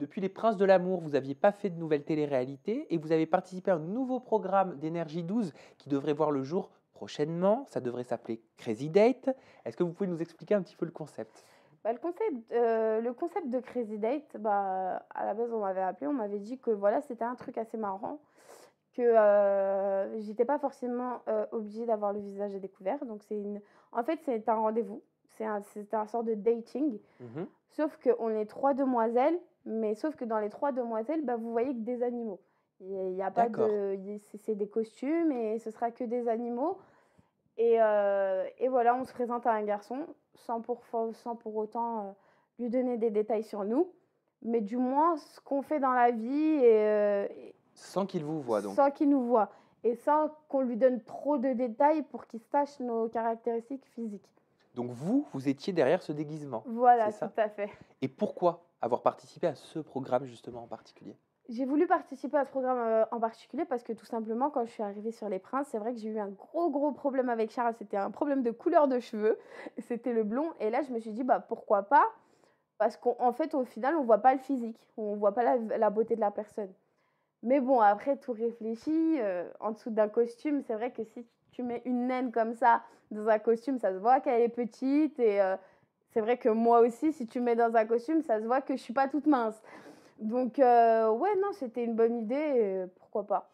Depuis Les Princes de l'amour, vous n'aviez pas fait de nouvelles télé-réalités et vous avez participé à un nouveau programme d'Énergie 12 qui devrait voir le jour prochainement. Ça devrait s'appeler Crazy Date. Est-ce que vous pouvez nous expliquer un petit peu le concept? Bah, le concept de Crazy Date, bah, à la base, on m'avait appelé, on m'avait dit que voilà, c'était un truc assez marrant, que, j'étais pas forcément, obligée d'avoir le visage à découvert. Donc en fait, c'est un rendez-vous, c'est un sort de dating, Mhm. sauf qu'on est 3 demoiselles, mais sauf que dans les 3 demoiselles, bah, vous voyez que des animaux. Il y a pas D'accord. de il c'est des costumes et ce sera que des animaux. Et voilà, on se présente à un garçon sans pour autant, lui donner des détails sur nous, mais du moins ce qu'on fait dans la vie et Sans qu'il vous voie sans donc. qu'il nous voie et sans qu'on lui donne trop de détails pour qu'il sache nos caractéristiques physiques. Donc vous étiez derrière ce déguisement, c'est Voilà, tout ça? à fait. Et pourquoi avoir participé à ce programme justement en particulier? J'ai voulu participer à ce programme, en particulier parce que tout simplement quand je suis arrivée sur Les Princes, c'est vrai que j'ai eu un gros, gros problème avec Charles. C'était un problème de couleur de cheveux, c'était le blond et là je me suis dit: «Bah, pourquoi pas?» Parce qu'en fait, au final, on voit pas le physique, on voit pas la beauté de la personne. Mais bon, après tout réfléchi, en dessous d'un costume, c'est vrai que si tu mets une naine comme ça dans un costume, ça se voit qu'elle est petite et c'est vrai que moi aussi, si tu me mets dans un costume, ça se voit que je suis pas toute mince. Donc ouais, non, c'était une bonne idée et pourquoi pas.